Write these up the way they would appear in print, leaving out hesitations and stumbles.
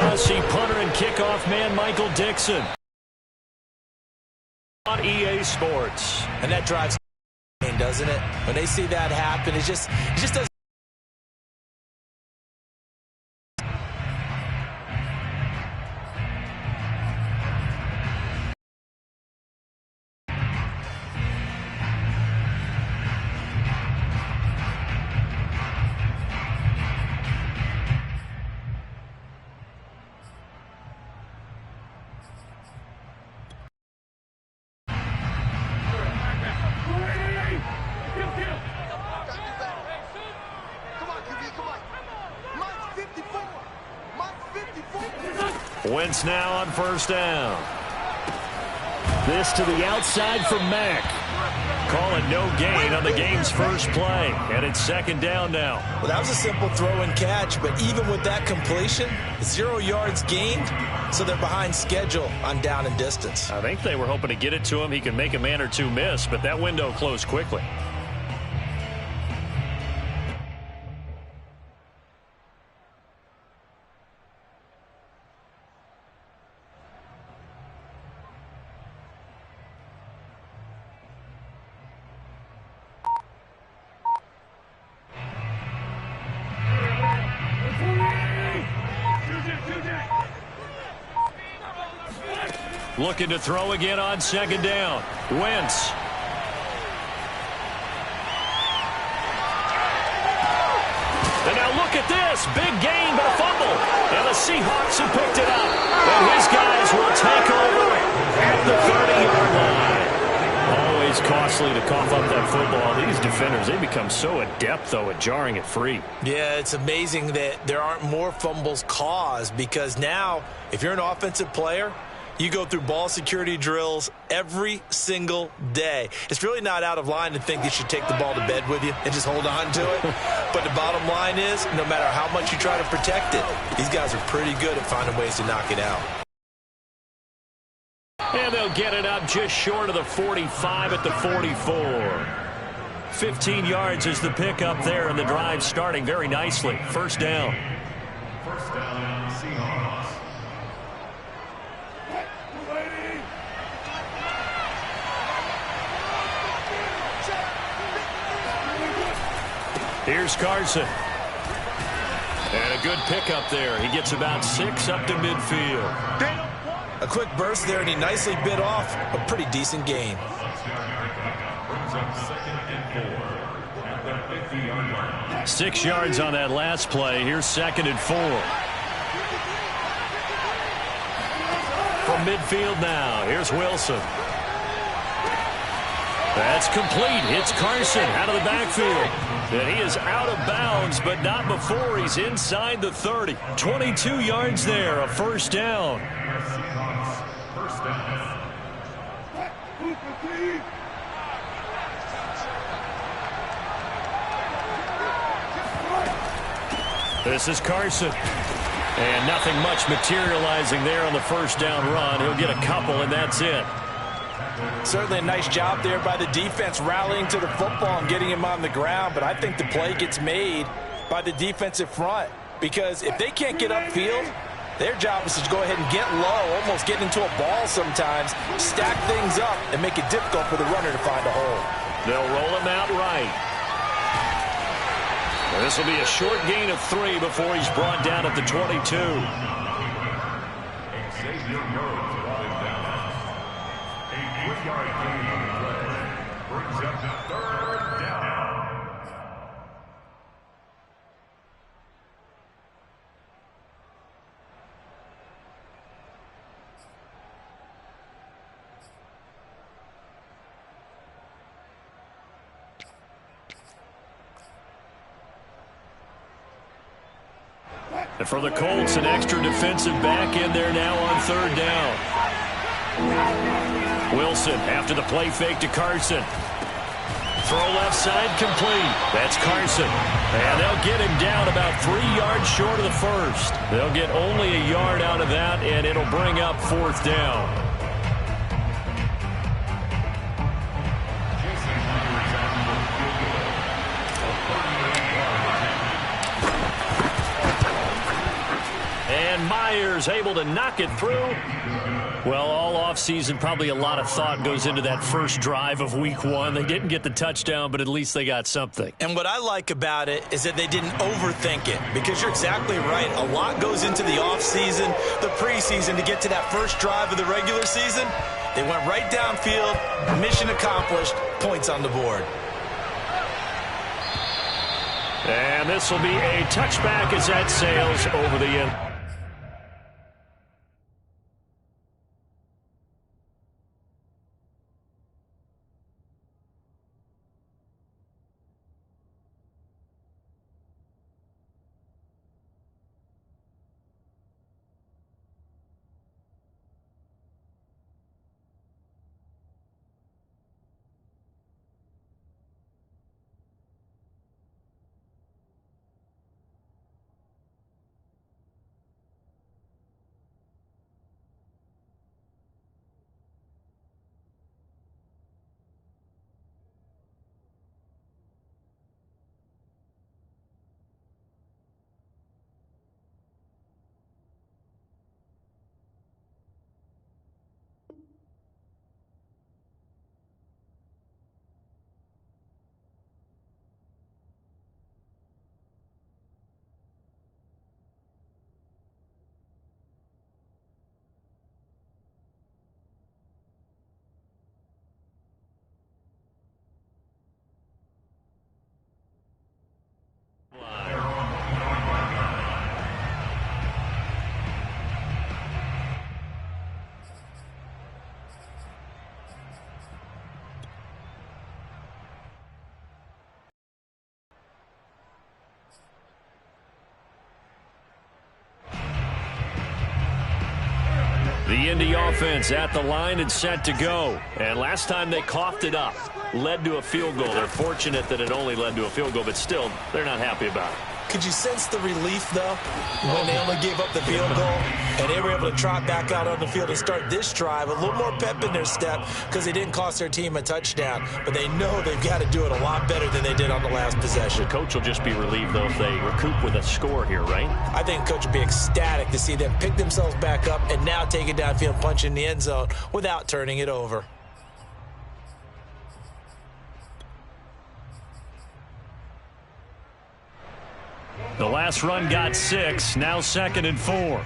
now see punter and kickoff man Michael Dixon on EA Sports. And that drives, doesn't it? When they see that happen, it just doesn't. Wentz now on first down. This to the outside for Mack. Call it no gain on the game's first play. And it's second down now. Well, that was a simple throw and catch, but even with that completion, 0 yards gained, so they're behind schedule on down and distance. I think they were hoping to get it to him. He can make a man or two miss, but that window closed quickly. Looking to throw again on second down. Wentz. And now look at this. Big gain, but a fumble. And the Seahawks have picked it up. And his guys will take over at the 30-yard line. Always costly to cough up that football. These defenders, they become so adept, though, at jarring it free. Yeah, it's amazing that there aren't more fumbles caused, because now, if you're an offensive player, you go through ball security drills every single day. It's really not out of line to think you should take the ball to bed with you and just hold on to it. But the bottom line is, no matter how much you try to protect it, these guys are pretty good at finding ways to knock it out. And they'll get it up just short of the 45 at the 44. 15 yards is the pickup there, and the drive starting very nicely. First down. First down, Seahawks. Here's Carson. And a good pickup there. He gets about 6 up to midfield. A quick burst there, and he nicely bit off a pretty decent gain. 6 yards on that last play. Here's second and 4. From midfield now, here's Wilson. That's complete. It's Carson out of the backfield. And he is out of bounds, but not before he's inside the 30. 22 yards there, a first down. First down. This is Carson. And nothing much materializing there on the first down run. He'll get a couple, and that's it. Certainly a nice job there by the defense rallying to the football and getting him on the ground, but I think the play gets made by the defensive front, because if they can't get upfield, their job is to go ahead and get low, almost get into a ball sometimes, stack things up, and make it difficult for the runner to find a hole. They'll roll him out right. And this will be a short gain of 3 before he's brought down at the 22. Xavier Rhodes brought him down. A 3-yard gain on the play brings up the third down. And for the Colts, an extra defensive back in there now on third down. Wilson after the play fake to Carson. Throw left side complete. That's Carson. And they'll get him down about 3 yards short of the first. They'll get only a yard out of that, and it'll bring up fourth down. And Myers able to knock it through. Well, all offseason, probably a lot of thought goes into that first drive of week one. They didn't get the touchdown, but at least they got something. And what I like about it is that they didn't overthink it, because you're exactly right. A lot goes into the offseason, the preseason, to get to that first drive of the regular season. They went right downfield, mission accomplished, points on the board. And this will be a touchback as that sails over the end. The Indy offense at the line and set to go. And last time they coughed it up, led to a field goal. They're fortunate that it only led to a field goal, but still, they're not happy about it. Could you sense the relief, though, when they only gave up the field goal and they were able to trot back out on the field and start this drive? A little more pep in their step because they didn't cost their team a touchdown, but they know they've got to do it a lot better than they did on the last possession. The coach will just be relieved, though, if they recoup with a score here, right? I think the coach would be ecstatic to see them pick themselves back up and now take it downfield, punch in the end zone without turning it over. The last run got 6, now 2nd and 4.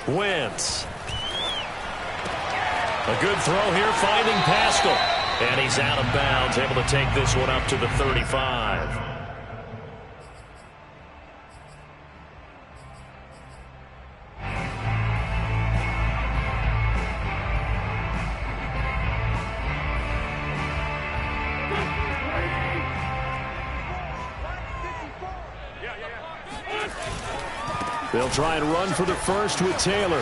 Wentz. A good throw here, finding Pascal. And he's out of bounds, able to take this one up to the 35. They'll try and run for the first with Taylor.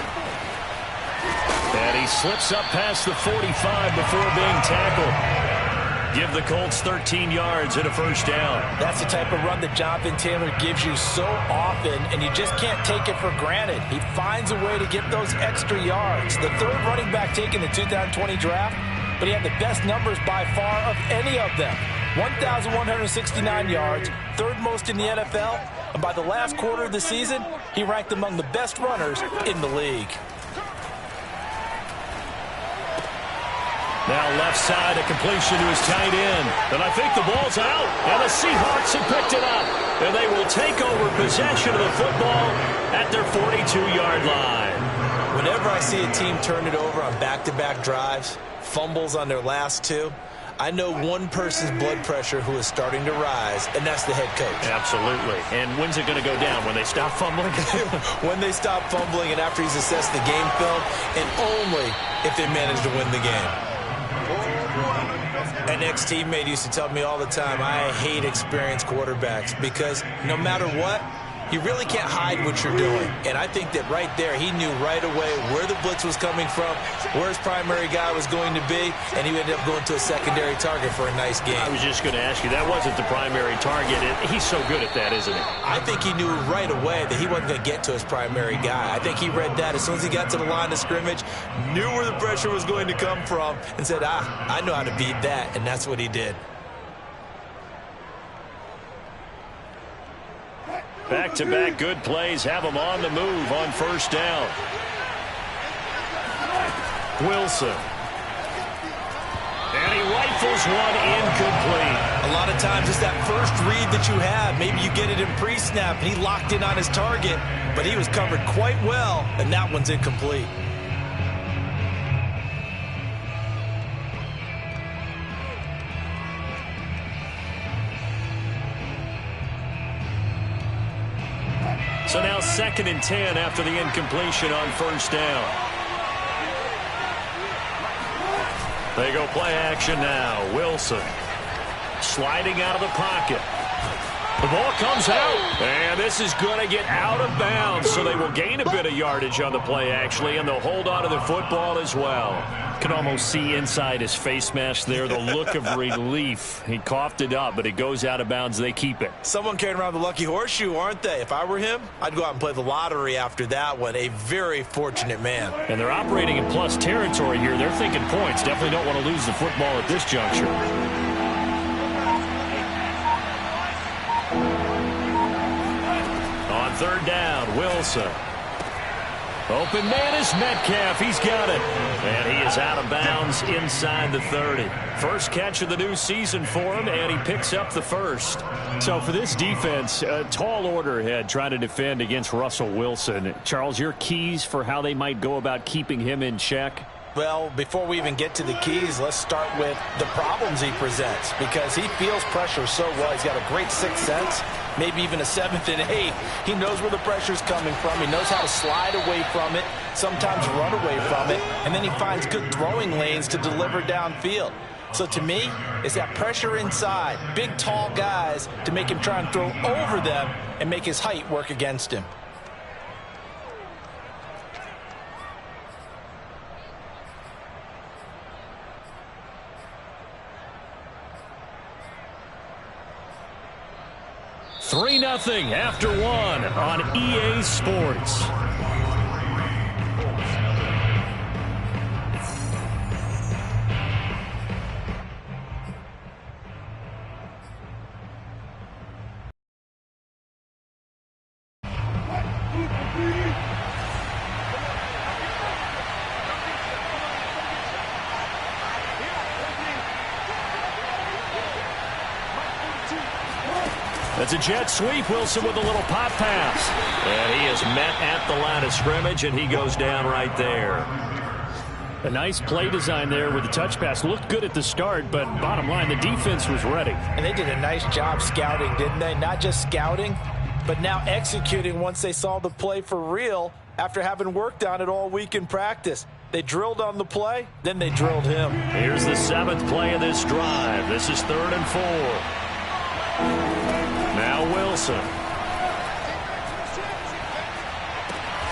And he slips up past the 45 before being tackled. Give the Colts 13 yards and a first down. That's the type of run that Jonathan Taylor gives you so often, and you just can't take it for granted. He finds a way to get those extra yards. The third running back taken in the 2020 draft, but he had the best numbers by far of any of them. 1,169 yards, third most in the NFL, and by the last quarter of the season, he ranked among the best runners in the league. Now left side, a completion to his tight end. And I think the ball's out, and the Seahawks have picked it up. And they will take over possession of the football at their 42-yard line. Whenever I see a team turn it over on back-to-back drives, fumbles on their last two, I know one person's blood pressure who is starting to rise, and that's the head coach. Absolutely. And when's it going to go down? When they stop fumbling? When they stop fumbling and after he's assessed the game film, and only if they manage to win the game. An ex-teammate used to tell me all the time, I hate experienced quarterbacks because no matter what, you really can't hide what you're doing. And I think that right there, he knew right away where the blitz was coming from, where his primary guy was going to be, and he ended up going to a secondary target for a nice game. I was just going to ask you, that wasn't the primary target. He's so good at that, isn't he? I think he knew right away that he wasn't going to get to his primary guy. I think he read that as soon as he got to the line of scrimmage, knew where the pressure was going to come from, and said, I know how to beat that, and that's what he did. Back-to-back good plays have them on the move on first down. Wilson. And he rifles one incomplete. A lot of times it's that first read that you have. Maybe you get it in pre-snap, and he locked in on his target, but he was covered quite well, and that one's incomplete. So now 2nd and 10 after the incompletion on first down. They go play action now. Wilson sliding out of the pocket. The ball comes out, and this is going to get out of bounds, so they will gain a bit of yardage on the play, actually, and they'll hold on to the football as well. Can almost see inside his face mask there the look of relief. He coughed it up, but it goes out of bounds. They keep it. Someone carrying around the lucky horseshoe, aren't they? If I were him, I'd go out and play the lottery after that one. A very fortunate man. And they're operating in plus territory here. They're thinking points. Definitely don't want to lose the football at this juncture. On third down, Wilson. Open man is Metcalf. He's got it. And he is out of bounds inside the 30. First catch of the new season for him, and he picks up the first. So for this defense, a tall order ahead trying to defend against Russell Wilson. Charles, your keys for how they might go about keeping him in check? Well, before we even get to the keys, let's start with the problems he presents, because he feels pressure so well. He's got a great sixth sense, maybe even a 7th and 8. He knows where the pressure's coming from. He knows how to slide away from it, sometimes run away from it, and then he finds good throwing lanes to deliver downfield. So to me, it's that pressure inside, big, tall guys to make him try and throw over them and make his height work against him. Three 3-0 after one on EA Sports. It's a jet sweep. Wilson with a little pop pass. And he is met at the line of scrimmage, and he goes down right there. A nice play design there with the touch pass. Looked good at the start, but bottom line, the defense was ready. And they did a nice job scouting, didn't they? Not just scouting, but now executing once they saw the play for real after having worked on it all week in practice. They drilled on the play, then they drilled him. Here's the 7th play of this drive. This is 3rd and 4. Now Wilson.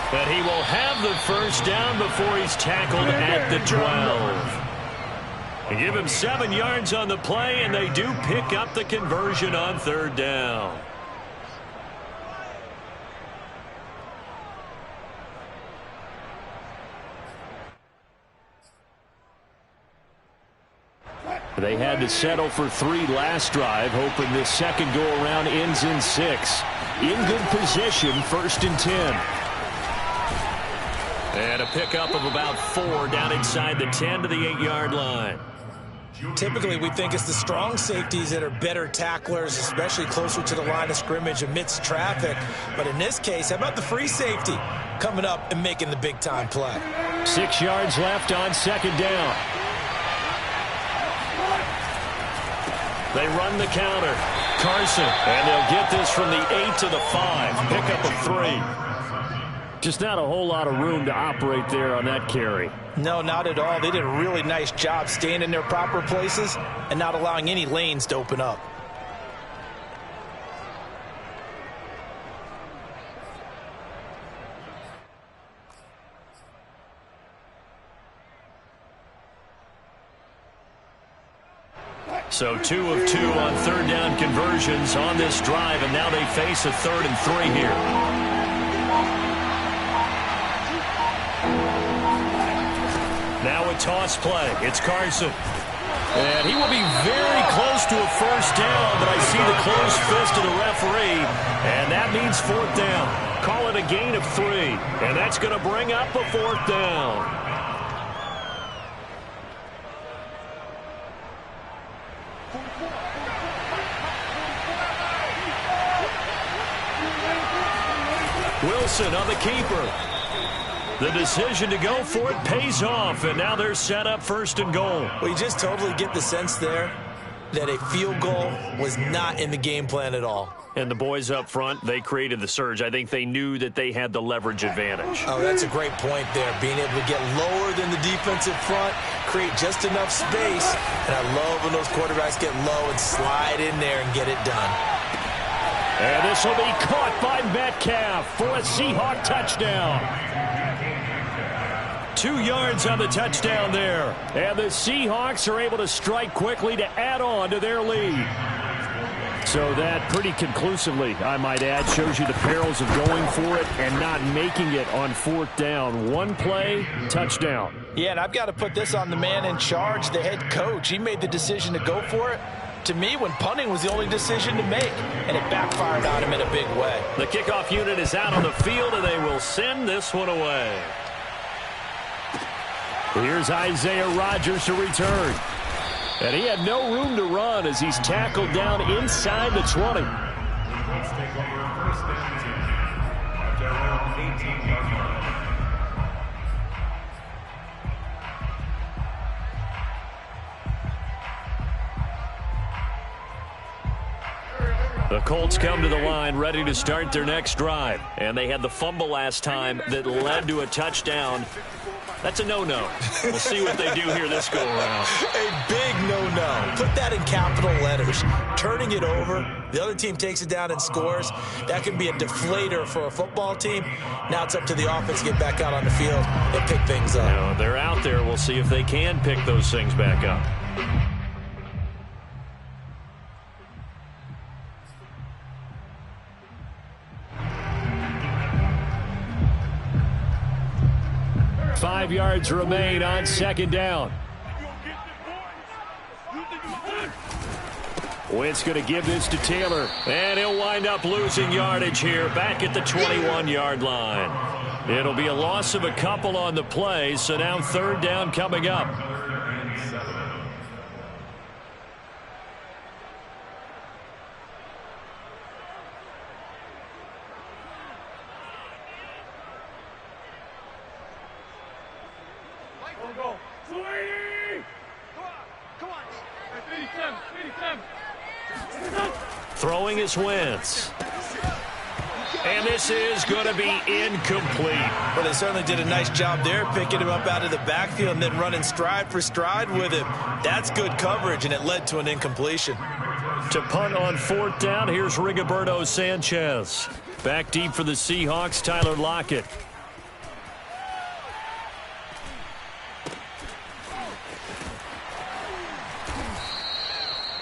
But he will have the first down before he's tackled at the 12. They give him 7 yards on the play, and they do pick up the conversion on 3rd down. They had to settle for 3 last drive, hoping this second go-around ends in 6. In good position, 1st and 10. And a pickup of about 4 down inside the 10 to the 8-yard line. Typically, we think it's the strong safeties that are better tacklers, especially closer to the line of scrimmage amidst traffic. But in this case, how about the free safety coming up and making the big-time play? 6 yards left on 2nd down. They run the counter. Carson. And they'll get this from the 8 to the 5. Pickup of 3. Just not a whole lot of room to operate there on that carry. No, not at all. They did a really nice job staying in their proper places and not allowing any lanes to open up. So 2 of 2 on 3rd down conversions on this drive, and now they face a 3rd and 3 here. Now a toss play. It's Carson. And he will be very close to a first down, but I see the closed fist of the referee, and that means fourth down. Call it a gain of 3, and that's going to bring up a fourth down. Wilson on the keeper. The decision to go for it pays off, and now they're set up first and goal. Well, you just totally get the sense there that a field goal was not in the game plan at all. And the boys up front, they created the surge. I think they knew that they had the leverage advantage. Oh, that's a great point there. Being able to get lower than the defensive front, create just enough space. And I love when those quarterbacks get low and slide in there and get it done. And this will be caught by Metcalf for a Seahawk touchdown. 2 yards on the touchdown there. And the Seahawks are able to strike quickly to add on to their lead. So that pretty conclusively, I might add, shows you the perils of going for it and not making it on fourth down. One play, touchdown. Yeah, and I've got to put this on the man in charge, the head coach. He made the decision to go for it. To me, when punting was the only decision to make, and it backfired on him in a big way. The kickoff unit is out on the field, and they will send this one away. Here's Isaiah Rodgers to return. And he had no room to run as he's tackled down inside the 20. Let's take over first and 10 at their own 18-yard line. The Colts come to the line ready to start their next drive. And they had the fumble last time that led to a touchdown. That's a no-no. We'll see what they do here this go-around. A big no-no. Put that in capital letters. Turning it over, the other team takes it down and scores. That can be a deflator for a football team. Now it's up to the offense to get back out on the field and pick things up. Now, they're out there. We'll see if they can pick those things back up. Five yards remain on second down. Wentz going to give this to Taylor, and he'll wind up losing yardage here back at the 21-yard line. It'll be a loss of a couple on the play, so now third down coming up. Throwing is Wentz. And this is going to be incomplete. Well, they certainly did a nice job there, picking him up out of the backfield and then running stride for stride with him. That's good coverage, and it led to an incompletion. To punt on fourth down, here's Rigoberto Sanchez. Back deep for the Seahawks, Tyler Lockett.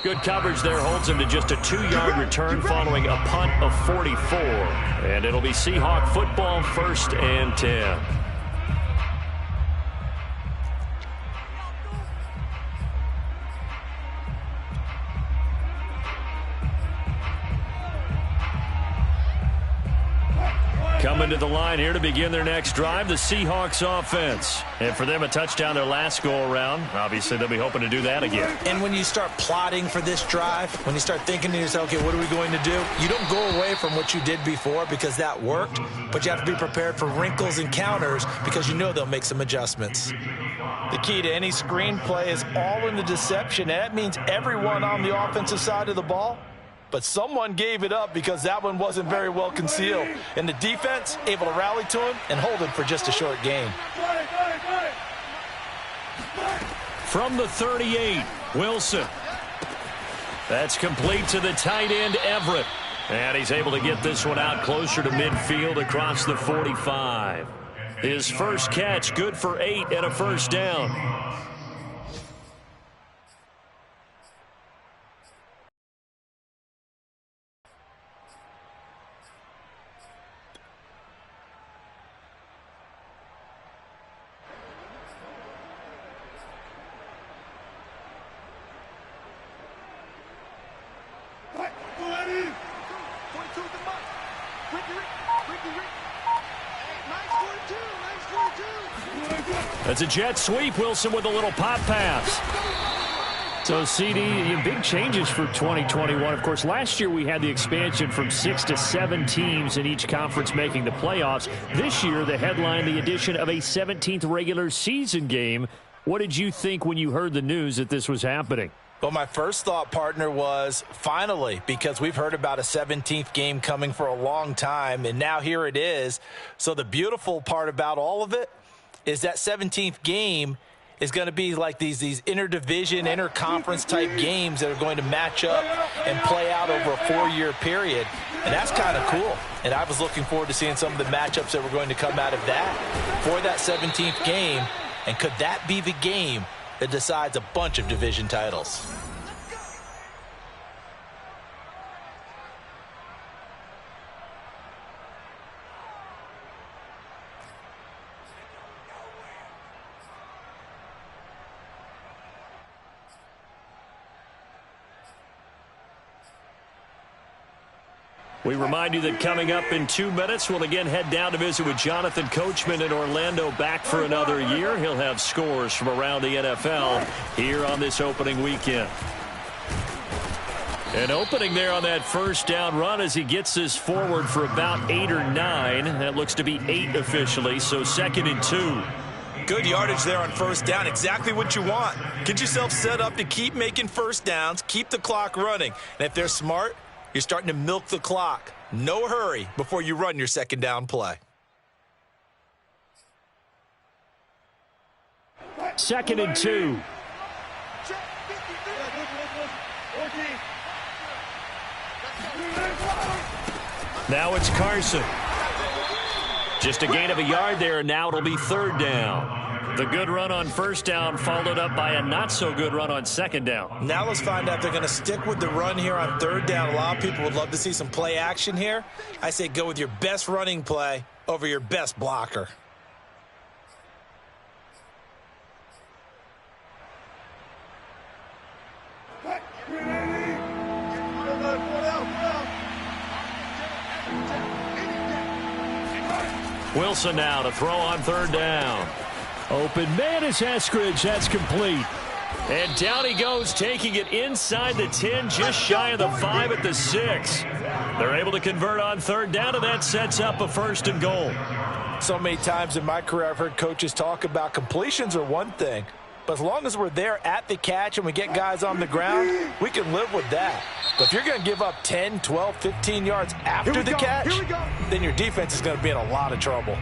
Good coverage there, holds him to just a 2-yard return following a punt of 44. And it'll be Seahawk football, first and 10. Coming to the line here to begin their next drive, the Seahawks offense. And for them, a touchdown their last go-around. Obviously, they'll be hoping to do that again. And when you start plotting for this drive, when you start thinking to yourself, okay, what are we going to do? You don't go away from what you did before because that worked, but you have to be prepared for wrinkles and counters because you know they'll make some adjustments. The key to any screenplay is all in the deception, and that means everyone on the offensive side of the ball. But someone gave it up because that one wasn't very well concealed. And the defense able to rally to him and hold him for just a short gain. From the 38, Wilson. That's complete to the tight end, Everett. And he's able to get this one out closer to midfield across the 45. His first catch, good for 8 and a first down. That's a jet sweep. Wilson with a little pop pass. So, CD, big changes for 2021. Of course, last year we had the expansion from 6 to 7 teams in each conference making the playoffs. This year, the headline, the addition of a 17th regular season game. What did you think when you heard the news that this was happening? Well, my first thought, partner, was finally, because we've heard about a 17th game coming for a long time, and now here it is. So the beautiful part about all of it is that 17th game is going to be like these interdivision, interconference type games that are going to match up and play out over a 4-year period. And that's kind of cool. And I was looking forward to seeing some of the matchups that were going to come out of that for that 17th game. And could that be the game that decides a bunch of division titles? We remind you that coming up in 2 minutes, we'll again head down to visit with Jonathan Coachman in Orlando, back for another year. He'll have scores from around the NFL here on this opening weekend. An opening there on that first down run as he gets this forward for about 8 or 9. That looks to be 8 officially, so 2nd and 2. Good yardage there on first down. Exactly what you want. Get yourself set up to keep making first downs, keep the clock running. And if they're smart, you're starting to milk the clock. No hurry before you run your second down play. 2nd and 2. Now it's Carson. Just a gain of a yard there, and now it'll be 3rd down. The good run on first down followed up by a not-so-good run on 2nd down. Now let's find out if they're going to stick with the run here on 3rd down. A lot of people would love to see some play action here. I say go with your best running play over your best blocker. Wilson now to throw on 3rd down. Open man is Eskridge. That's complete. And down he goes, taking it inside the 10, just shy of the 5 at the 6. They're able to convert on 3rd down, and that sets up a 1st and goal. So many times in my career I've heard coaches talk about completions are one thing, but as long as we're there at the catch and we get guys on the ground, we can live with that. But if you're going to give up 10, 12, 15 yards after the catch, then your defense is going to be in a lot of trouble.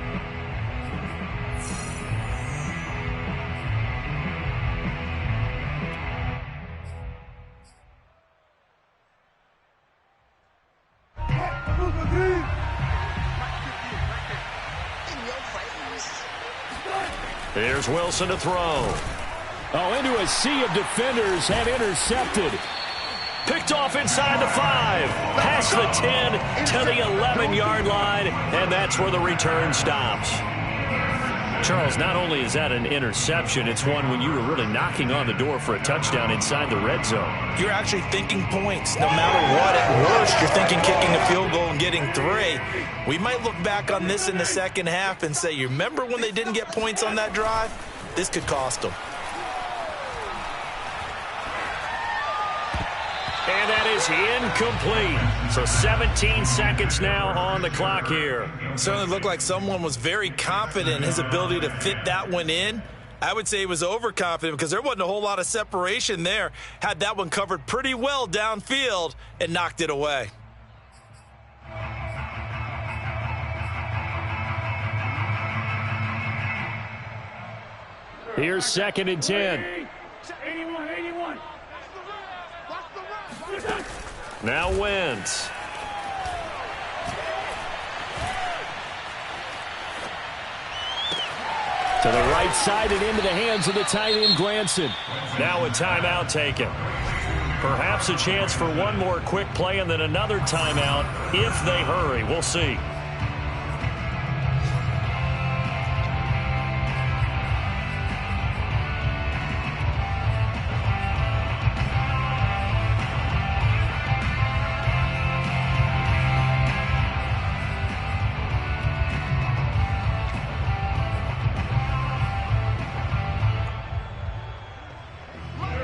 Here's Wilson to throw. Oh, into a sea of defenders and intercepted. Picked off inside the 5. Past the 10 to the 11-yard line, and that's where the return stops. Charles, not only is that an interception, it's one when you were really knocking on the door for a touchdown inside the red zone. You're actually thinking points. No matter what, at worst, you're thinking kicking a field goal and getting 3. We might look back on this in the second half and say, you remember when they didn't get points on that drive? This could cost them. And that is incomplete. So 17 seconds now on the clock here. Certainly looked like someone was very confident in his ability to fit that one in. I would say he was overconfident because there wasn't a whole lot of separation there. Had that one covered pretty well downfield and knocked it away. Here's 2nd and 10. Now Wentz. To the right side and into the hands of the tight end, Granson. Now a timeout taken. Perhaps a chance for one more quick play and then another timeout if they hurry. We'll see.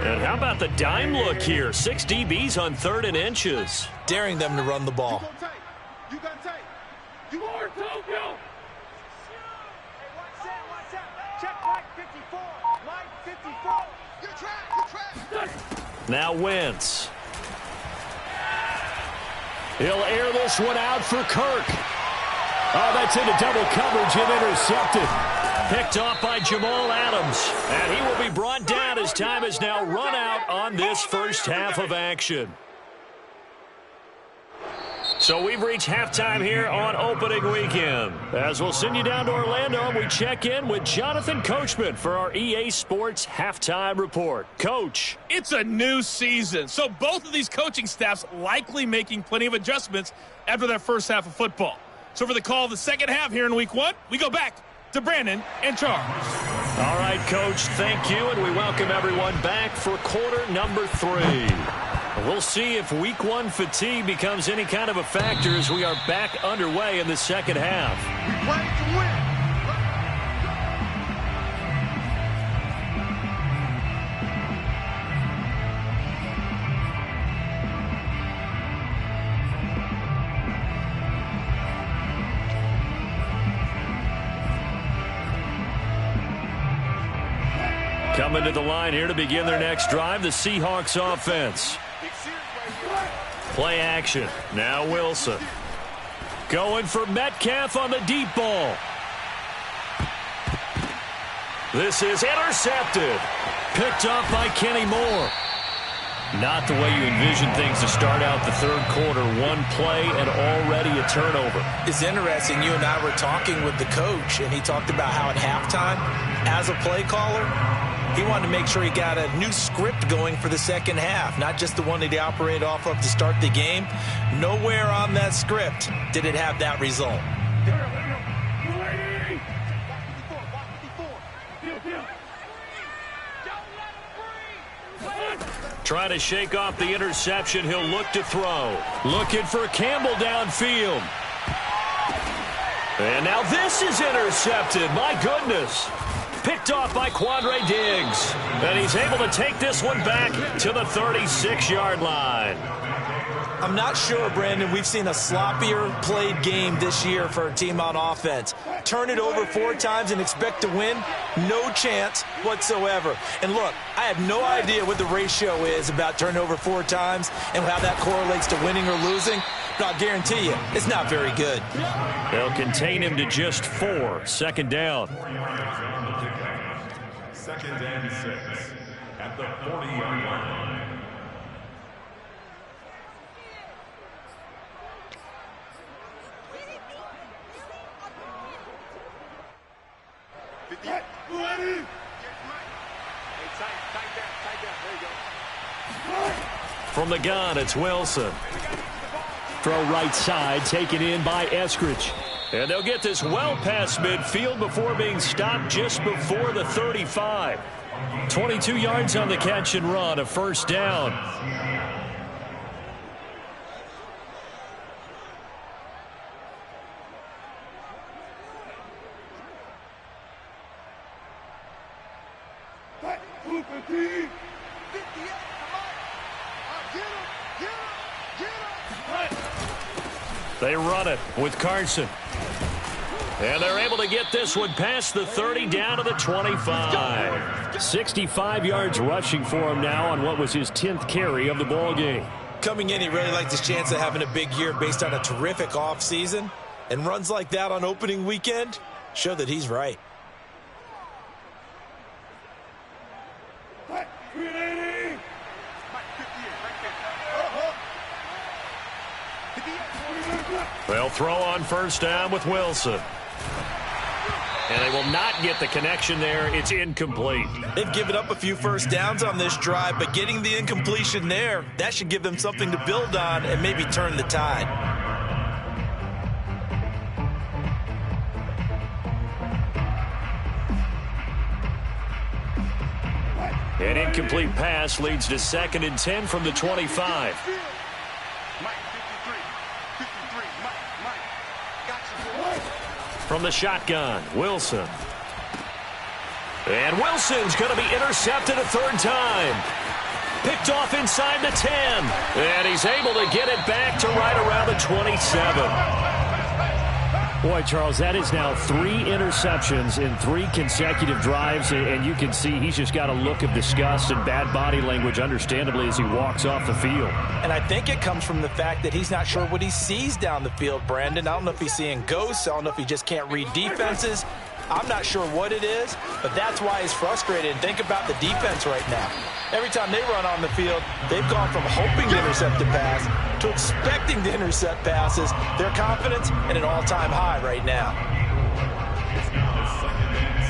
And how about the dime look here? 6 DBs on 3rd and inches. Daring them to run the ball. You got tape. You are Tokyo. Check line 54. Line 54. You track. Now Wentz. He'll air this one out for Kirk. Oh, that's into double coverage and intercepted. Picked off by Jamal Adams. And he will be brought down as time is now run out on this first half of action. So we've reached halftime here on opening weekend. As we'll send you down to Orlando, we check in with Jonathan Coachman for our EA Sports Halftime Report. Coach. It's a new season, so both of these coaching staffs likely making plenty of adjustments after that first half of football. So for the call of the second half here in week 1, we go back to Brandon and Charles. All right, Coach, thank you, and we welcome everyone back for quarter number 3. We'll see if week 1 fatigue becomes any kind of a factor as we are back underway in the second half. We ready to win. Coming to the line here to begin their next drive, the Seahawks offense. Play action. Now Wilson. Going for Metcalf on the deep ball. This is intercepted. Picked off by Kenny Moore. Not the way you envision things to start out the third quarter. One play and already a turnover. It's interesting. You and I were talking with the coach, and he talked about how at halftime, as a play caller, he wanted to make sure he got a new script going for the second half, not just the one that he operated off of to start the game. Nowhere on that script did it have that result. Trying to shake off the interception. He'll look to throw. Looking for Campbell downfield. And now this is intercepted. My goodness. Picked off by Quandre Diggs. And he's able to take this one back to the 36-yard line. I'm not sure, Brandon, we've seen a sloppier played game this year for a team on offense. Turn it over 4 times and expect to win? No chance whatsoever. And look, I have no idea what the ratio is about turning over 4 times and how that correlates to winning or losing. But I'll guarantee you, it's not very good. They'll contain him to just 4. Second down. 2nd and 6 at the 40-yard line. From the gun, it's Wilson. Throw right side, taken in by Eskridge. And they'll get this well past midfield before being stopped just before the 35. 22 yards on the catch and run, a first down. They run it with Carson. And they're able to get this one past the 30 down to the 25. 65 yards rushing for him now on what was his 10th carry of the ball game. Coming in, he really likes his chance of having a big year based on a terrific offseason. And runs like that on opening weekend show that he's right. They'll throw on first down with Wilson. And they will not get the connection there. It's incomplete. They've given up a few first downs on this drive, but getting the incompletion there, that should give them something to build on and maybe turn the tide. An incomplete pass leads to 2nd and 10 from the 25. From the shotgun, Wilson. And Wilson's going to be intercepted a 3rd time. picked off inside the 10. And he's able to get it back to right around the 27. Boy, Charles, that is now 3 interceptions in 3 consecutive drives, and you can see he's just got a look of disgust and bad body language, understandably, as he walks off the field. And I think it comes from the fact that he's not sure what he sees down the field, Brandon. I don't know if he's seeing ghosts. I don't know if he just can't read defenses. I'm not sure what it is, but that's why he's frustrated. And think about the defense right now. Every time they run on the field, they've gone from hoping to intercept a pass to expecting to intercept passes. Their confidence at an all-time high right now. It's now 2nd and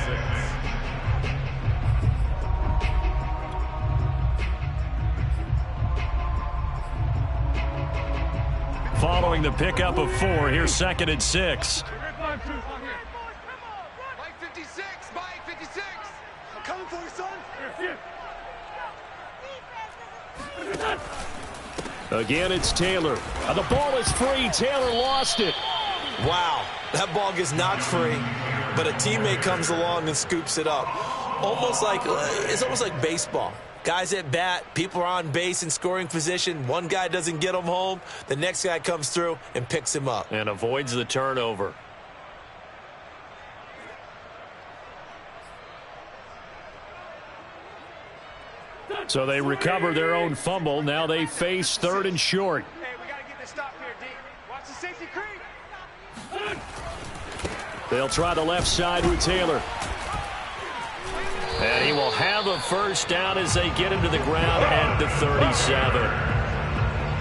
6. Following the pickup of 4, here's 2nd and 6. Mike 56, Mike 56. I'm coming for you, son. Again, it's Taylor. The ball is free. Taylor lost it. Wow, that ball gets knocked free, but a teammate comes along and scoops it up. It's almost like baseball. Guys at bat, people are on base in scoring position. One guy doesn't get him home. The next guy comes through and picks him up. And avoids the turnover. So they recover their own fumble. Now they face 3rd and short. Hey, we got to get this stop here, D. Watch the safety creep. They'll try the left side with Taylor. And he will have a first down as they get him to the ground at the 37.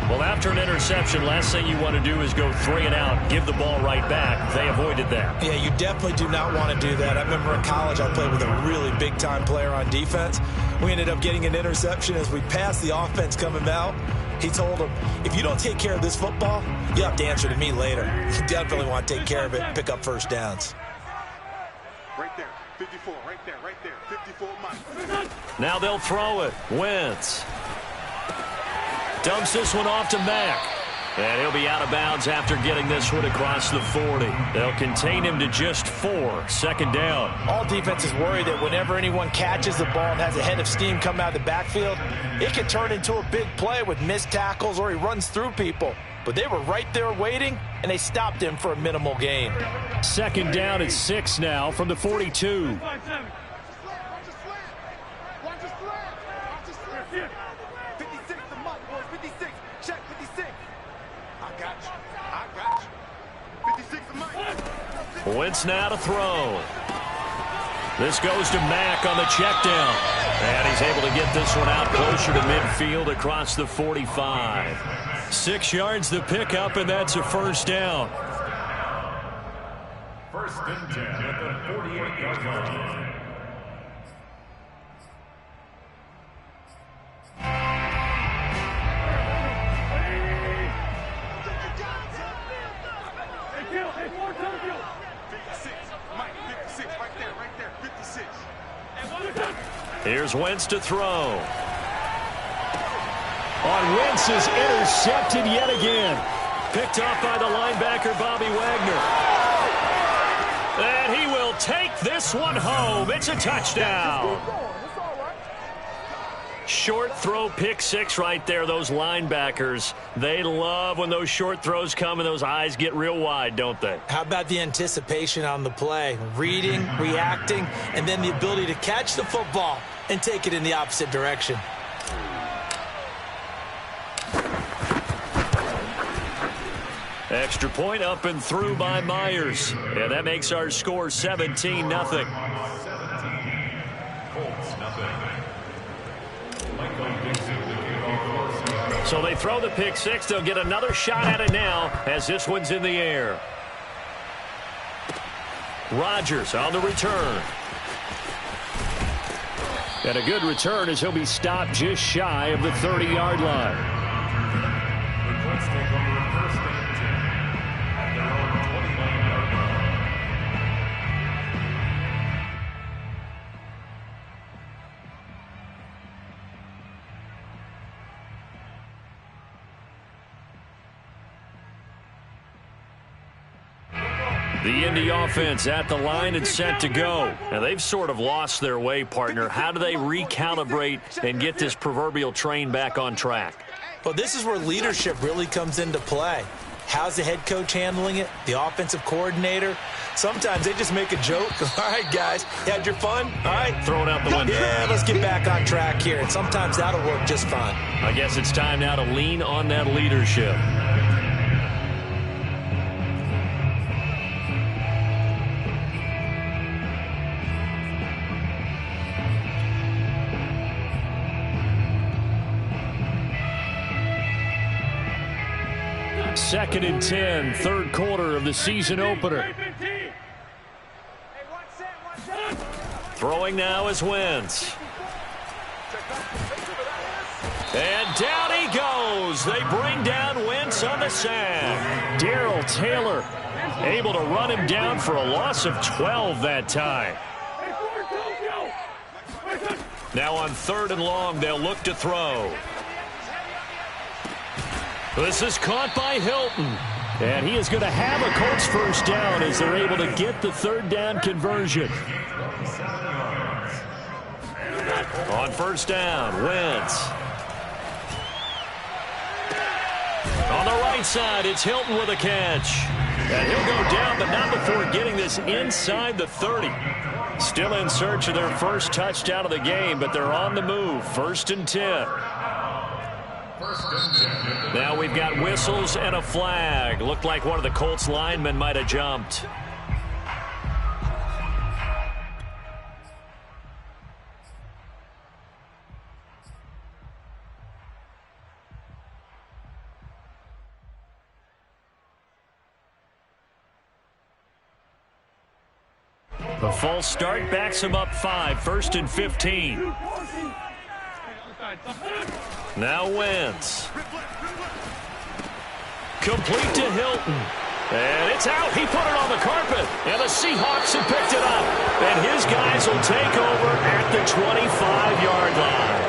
Well, after an interception, last thing you want to do is go 3 and out, give the ball right back. They avoided that. Yeah, you definitely do not want to do that. I remember in college I played with a really big-time player on defense. We ended up getting an interception as we passed the offense coming out. He told him, if you don't take care of this football, you'll have to answer to me later. You definitely want to take care of it, pick up first downs. Right there, 54, right there, 54 Mike. Now they'll throw it. Wentz dumps this one off to Mack. And he'll be out of bounds after getting this one across the 40. They'll contain him to just 4. 2nd down. All defenses worry that whenever anyone catches the ball and has a head of steam come out of the backfield, it can turn into a big play with missed tackles or he runs through people. But they were right there waiting, and they stopped him for a minimal gain. 2nd down at 6 now from the 42. Wentz now to throw. This goes to Mack on the check down. And he's able to get this one out closer to midfield across the 45. 6 yards the pickup, and that's a first down. 1st and 10 at the 48-yard line. Here's Wentz to throw. On Wentz is intercepted yet again. Picked off by the linebacker, Bobby Wagner. And he will take this one home. It's a touchdown. Short throw, pick 6 right there. Those linebackers, they love when those short throws come and those eyes get real wide, don't they? How about the anticipation on the play? Reading, reacting, and then the ability to catch the football and take it in the opposite direction. Extra point up and through by Myers. And that makes our score 17-0. So they throw the pick 6. They'll get another shot at it now as this one's in the air. Rodgers on the return. And a good return as he'll be stopped just shy of the 30-yard line. The Indy offense at the line and set to go. Now, they've sort of lost their way, partner. How do they recalibrate and get this proverbial train back on track? Well, this is where leadership really comes into play. How's the head coach handling it? The offensive coordinator? Sometimes they just make a joke. All right, guys, you had your fun? All right. Throw it out the window. Yeah, let's get back on track here. And sometimes that'll work just fine. I guess it's time now to lean on that leadership. Second and 10, third quarter of the season opener. Throwing now is Wentz. And down he goes. They bring down Wentz on the sack. Darrell Taylor able to run him down for a loss of 12 that time. Now on third and long, they'll look to throw. This is caught by Hilton. And he is going to have a Colts first down as they're able to get the third down conversion. On first down, Wentz. On the right side, it's Hilton with a catch. And he'll go down, but not before getting this inside the 30. Still in search of their first touchdown of the game, but they're on the move. First and 10. Now we've got whistles and a flag. Looked like one of the Colts linemen might have jumped. The false start backs him up 5, first and 15. Now Wentz. Complete to Hilton. And it's out. He put it on the carpet. And the Seahawks have picked it up. And his guys will take over at the 25-yard line.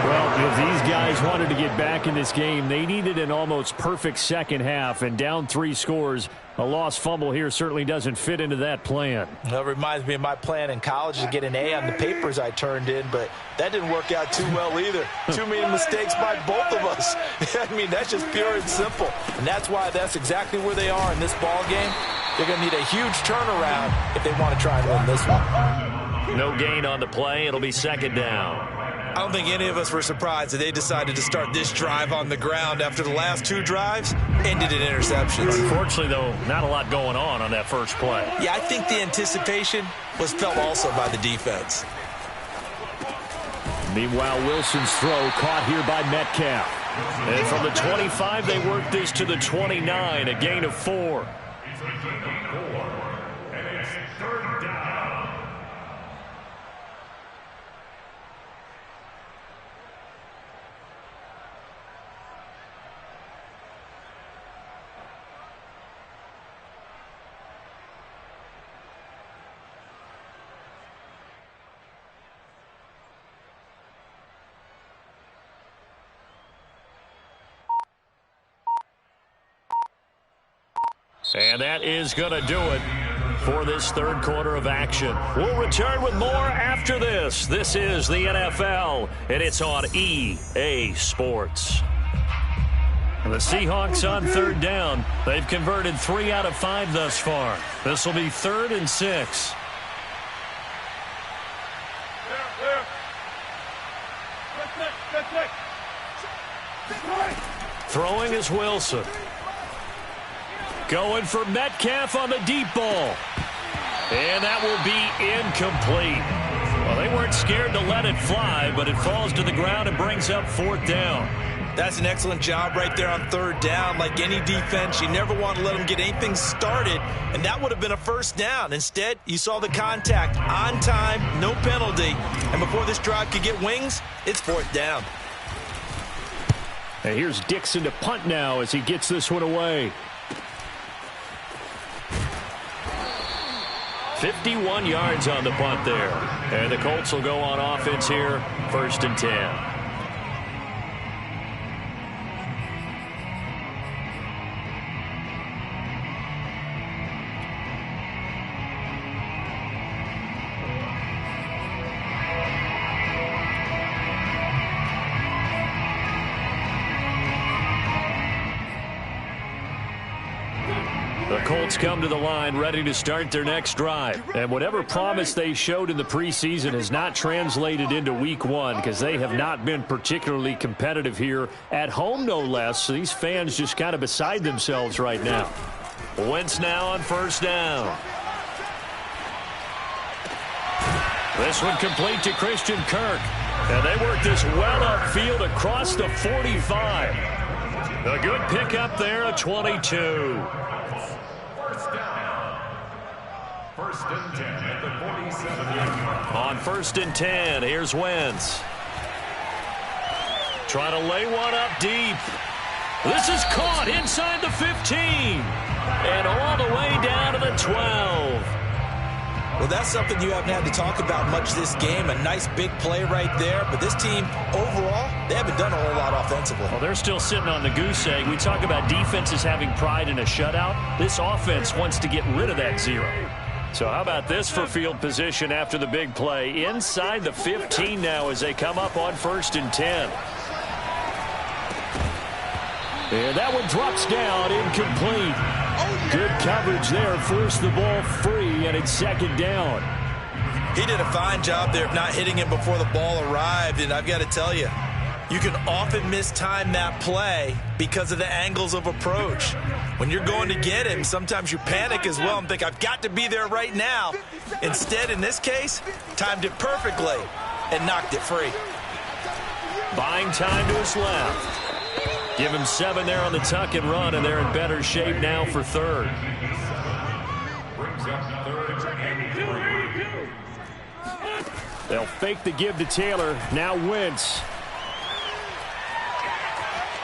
Well, if these guys wanted to get back in this game, they needed an almost perfect second half. And down 3 scores, a lost fumble here certainly doesn't fit into that plan. That reminds me of my plan in college to get an A on the papers I turned in, but that didn't work out too well either. Too many mistakes by both of us. I mean, that's just pure and simple. And that's why that's exactly where they are in this ball game. They're going to need a huge turnaround if they want to try and win this one. No gain on the play. It'll be second down. I don't think any of us were surprised that they decided to start this drive on the ground after the last 2 drives ended in interceptions. Unfortunately, though, not a lot going on that first play. Yeah, I think the anticipation was felt also by the defense. Meanwhile, Wilson's throw caught here by Metcalf. And from the 25, they work this to the 29, a gain of 4. And it's third down. And that is going to do it for this third quarter of action. We'll return with more after this. This is the NFL, and it's on EA Sports. And the Seahawks on third down. They've converted 3 out of 5 thus far. This will be 3rd and 6. Throwing is Wilson. Going for Metcalf on the deep ball. And that will be incomplete. Well, they weren't scared to let it fly, but it falls to the ground and brings up 4th down. That's an excellent job right there on 3rd down. Like any defense, you never want to let them get anything started, and that would have been a first down. Instead, you saw the contact on time, no penalty, and before this drive could get wings, it's 4th down. And here's Dixon to punt now as he gets this one away. 51 yards on the punt there. And the Colts will go on offense here, 1st and 10. The Colts come to the line ready to start their next drive. And whatever promise they showed in the preseason has not translated into week one because they have not been particularly competitive here at home, no less. So these fans just kind of beside themselves right now. Wentz now on first down. This one complete to Christian Kirk. And they work this well upfield across the 45. A good pickup there, a 22. First down. First and 10 at the 47. On first and 10, here's Wentz. Trying to lay one up deep. This is caught inside the 15. And all the way down to the 12. Well, that's something you haven't had to talk about much this game. A nice big play right there. But this team, overall, they haven't done a whole lot offensively. Well, they're still sitting on the goose egg. We talk about defenses having pride in a shutout. This offense wants to get rid of that 0. So how about this for field position after the big play? Inside the 15 now as they come up on first and 10. And that one drops down, incomplete. Good coverage there, forced the ball free, and it's second down. He did a fine job there of not hitting him before the ball arrived, and I've got to tell you, you can often mistime that play because of the angles of approach. When you're going to get him, sometimes you panic as well and think, I've got to be there right now. Instead, in this case, timed it perfectly and knocked it free. Buying time to his left. Give him 7 there on the tuck and run, and they're in better shape now for third. Brings up third and 3. They'll fake the give to Taylor. Now Wentz.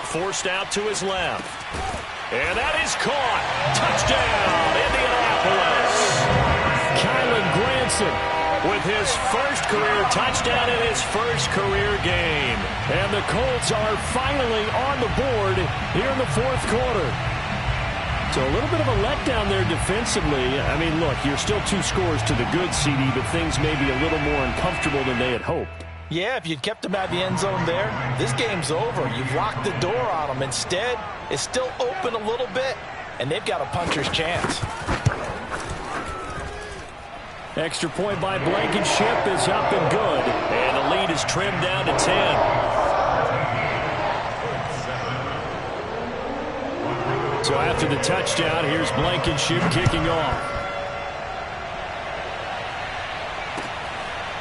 Forced out to his left. And that is caught. Touchdown, Indianapolis. Kylen Granson with his first career touchdown in his first career game. And the Colts are finally on the board here in the fourth quarter. So a little bit of a letdown there defensively. I mean, look, you're still 2 scores to the good, CD, but things may be a little more uncomfortable than they had hoped. Yeah, if you'd kept them out of the end zone there, this game's over. You've locked the door on them. Instead, it's still open a little bit, and they've got a puncher's chance. Extra point by Blankenship is up and good. And the lead is trimmed down to 10. So after the touchdown, here's Blankenship kicking off.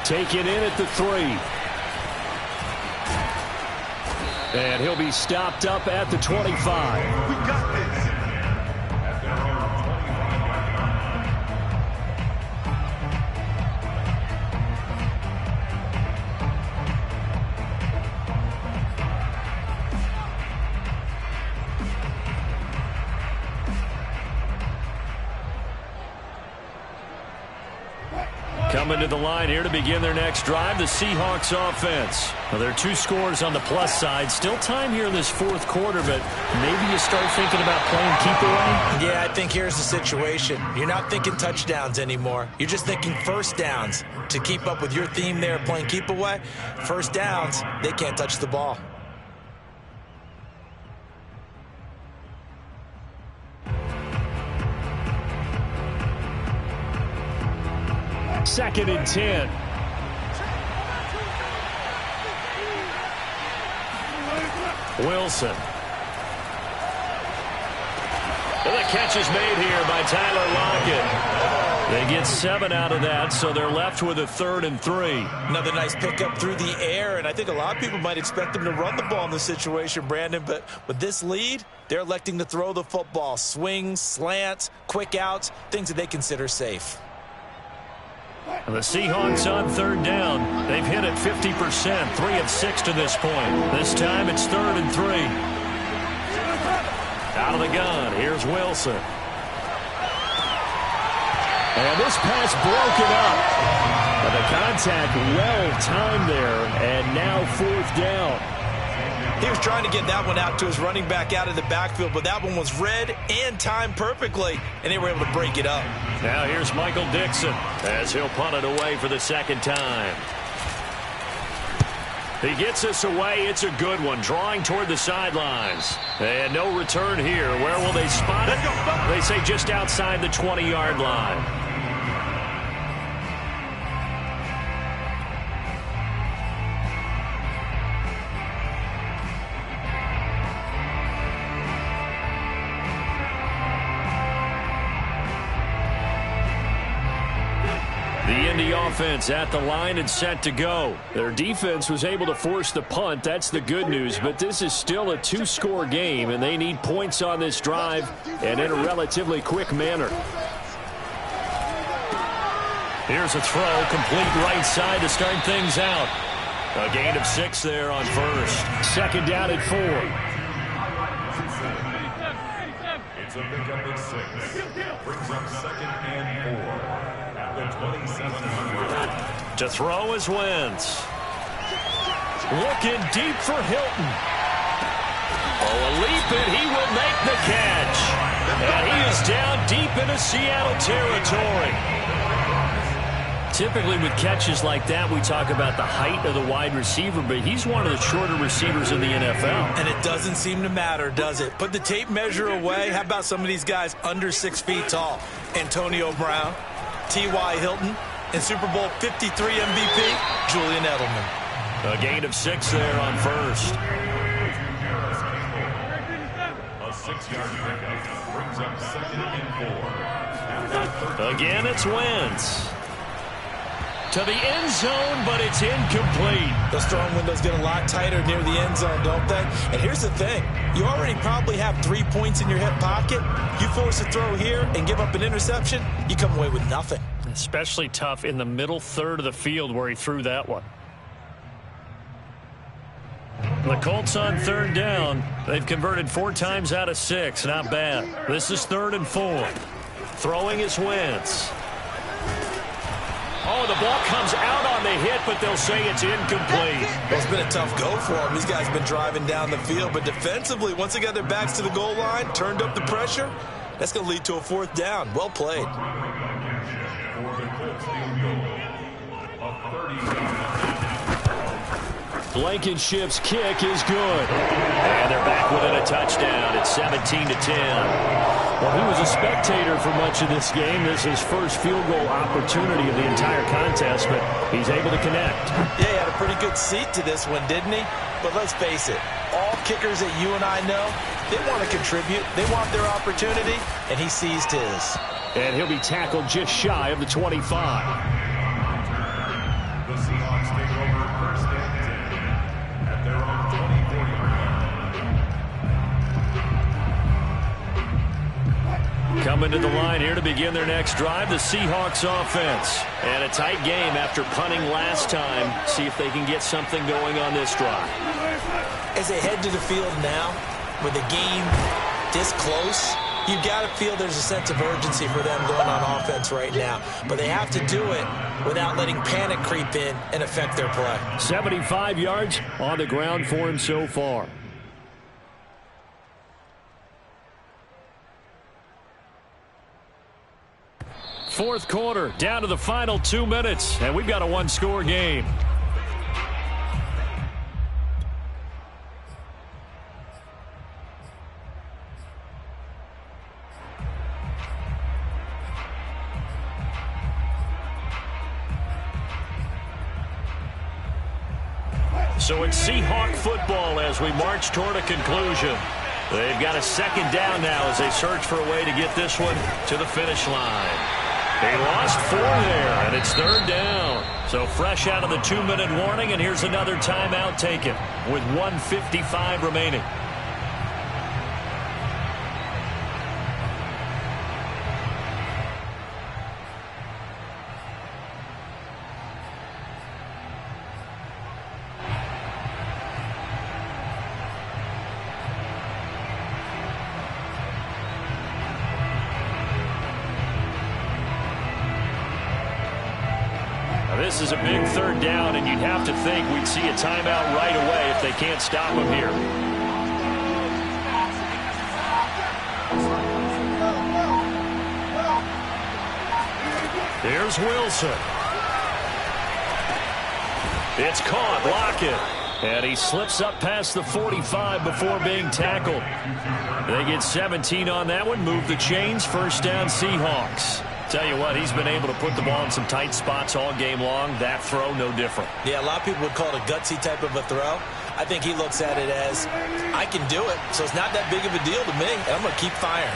Taken in at the 3. And he'll be stopped up at the 25. We got this. At their own 25. Coming to the line here to begin their next drive, the Seahawks offense. Well, there are 2 scores on the plus side. Still time here in this fourth quarter, but maybe you start thinking about playing keep away? Yeah, I think here's the situation. You're not thinking touchdowns anymore. You're just thinking first downs. To keep up with your theme there, playing keep away, first downs, they can't touch the ball. Second and 10. Wilson. And the catch is made here by Tyler Lockett. They get 7 out of that, so they're left with a 3rd and 3. Another nice pickup through the air, and I think a lot of people might expect them to run the ball in this situation, Brandon, but with this lead, they're electing to throw the football. Swings, slants, quick outs, things that they consider safe. And the Seahawks on 3rd down. They've hit it 50%, 3 of 6 to this point. This time it's 3rd and 3. Out of the gun, here's Wilson. And this pass broken up. And the contact well-timed there, and now 4th down. He was trying to get that one out to his running back out of the backfield, but that one was read and timed perfectly, and they were able to break it up. Now here's Michael Dixon as he'll punt it away for the second time. He gets us away. It's a good one, drawing toward the sidelines. And no return here. Where will they spot it? They say just outside the 20-yard line. The Indy offense at the line and set to go. Their defense was able to force the punt. That's the good news. But this is still a two-score game, and they need points on this drive and in a relatively quick manner. Here's a throw, complete right side to start things out. A gain of 6 there on first. Second down at 4. It's a pickup at 6. Brings up second and 4. To throw is Wentz. Looking deep for Hilton. Oh, a leap, and he will make the catch. And he is down deep into Seattle territory. Typically with catches like that, we talk about the height of the wide receiver, but he's one of the shorter receivers in the NFL. And it doesn't seem to matter, does it? Put the tape measure away. How about some of these guys under 6 feet tall? Antonio Brown, T.Y. Hilton, and Super Bowl 53 MVP, Julian Edelman. A gain of 6 there on first. A 6-yard pickup brings up second and 4. Again, it's Wentz. To the end zone, but it's incomplete. Those throwing windows get a lot tighter near the end zone, don't they? And here's the thing. You already probably have 3 points in your hip pocket. You force a throw here and give up an interception, you come away with nothing. Especially tough in the middle third of the field where he threw that one. The Colts on third down. They've converted 4 times out of 6. Not bad. This is 3rd and 4. Throwing is Wentz. Oh, the ball comes out on the hit, but they'll say it's incomplete. Well, it's been a tough go for them. These guys have been driving down the field, but defensively, once they got their backs to the goal line, turned up the pressure, that's going to lead to a 4th down. Well played. Blankenship's kick is good. And they're back within a touchdown. It's 17-10. Well, he was a spectator for much of this game. This is his first field goal opportunity of the entire contest, but he's able to connect. Yeah, he had a pretty good seat to this one, didn't he? But let's face it, all kickers that you and I know, they want to contribute. They want their opportunity, and he seized his. And he'll be tackled just shy of the 25. The Seahawks take over first and 10 at their own 24-yard line. Coming to the line here to begin their next drive, the Seahawks offense. And a tight game after punting last time. See if they can get something going on this drive. As they head to the field now, with the game this close, you've got to feel there's a sense of urgency for them going on offense right now. But they have to do it without letting panic creep in and affect their play. 75 yards on the ground for him so far. Fourth quarter, down to the final 2 minutes, and we've got a one-score game. So it's Seahawk football as we march toward a conclusion. They've got a second down now as they search for a way to get this one to the finish line. They lost 4 there, and it's 3rd down. So fresh out of the 2-minute warning, and here's another timeout taken with 1:55 remaining. This is a big 3rd down, and you'd have to think we'd see a timeout right away if they can't stop him here. There's Wilson. It's caught. Lockett. And he slips up past the 45 before being tackled. They get 17 on that one. Move the chains. First down, Seahawks. Tell you what, he's been able to put the ball in some tight spots all game long. That throw, no different. Yeah, a lot of people would call it a gutsy type of a throw. I think he looks at it as, I can do it, so it's not that big of a deal to me, and I'm going to keep firing.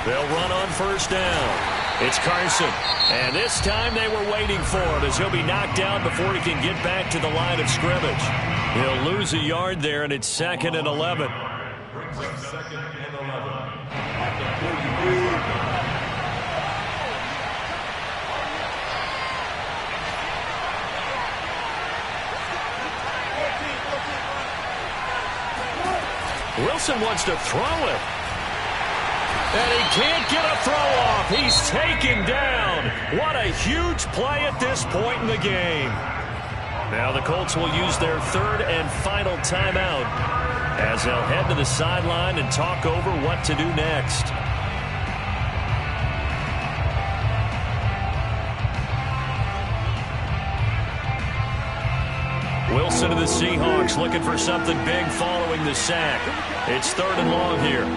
They'll run on first down. It's Carson. And this time they were waiting for him as he'll be knocked down before he can get back to the line of scrimmage. He'll lose a yard there, and it's 2nd and 11. Brings up 2nd and 11. Wilson wants to throw it. And he can't get a throw off. He's taken down. What a huge play at this point in the game. Now the Colts will use their 3rd and final timeout as they'll head to the sideline and talk over what to do next. Wilson to the Seahawks looking for something big following the sack. It's 3rd and long here.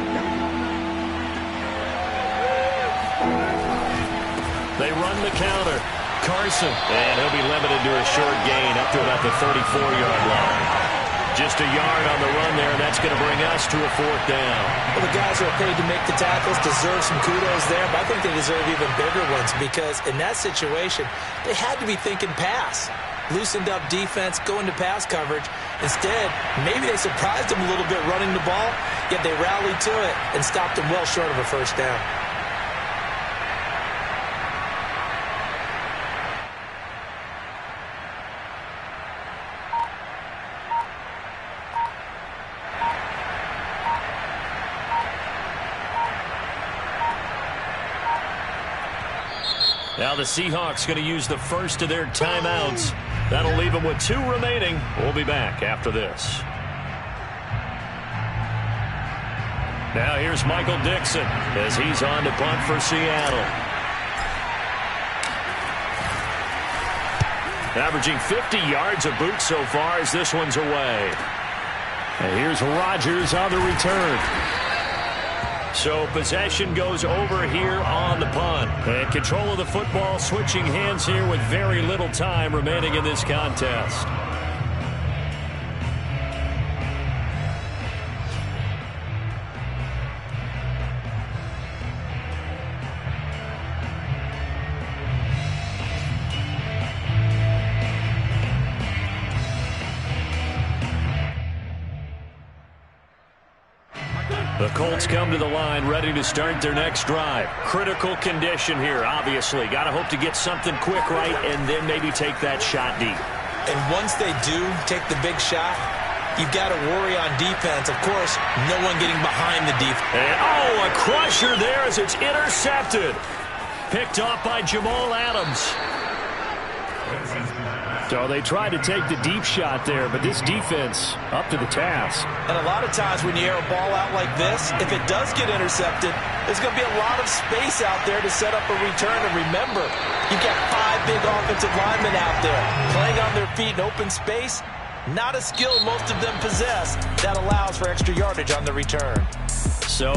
They run the counter. Carson. And he'll be limited to a short gain up to about the 34-yard line. Just a yard on the run there, and that's going to bring us to a 4th down. Well, the guys who are paid to make the tackles deserve some kudos there, but I think they deserve even bigger ones because in that situation, they had to be thinking pass. Loosened up defense, going to pass coverage. Instead, maybe they surprised them a little bit running the ball, yet they rallied to it and stopped them well short of a first down. Now the Seahawks going to use the first of their timeouts. That'll leave them with 2 remaining. We'll be back after this. Now here's Michael Dixon as he's on to punt for Seattle. Averaging 50 yards a boot so far as this one's away. And here's Rodgers on the return. So possession goes over here on the punt. And control of the football switching hands here with very little time remaining in this contest. The Colts come to the line ready to start their next drive. Critical condition here, obviously. Got to hope to get something quick right and then maybe take that shot deep. And once they do take the big shot, you've got to worry on defense. Of course, no one getting behind the defense. And, oh, a crusher there as it's intercepted. Picked off by Jamal Adams. So they tried to take the deep shot there, but this defense up to the task. And a lot of times when you air a ball out like this, if it does get intercepted, there's going to be a lot of space out there to set up a return. And remember, you've got 5 big offensive linemen out there playing on their feet in open space. Not a skill most of them possess that allows for extra yardage on the return. So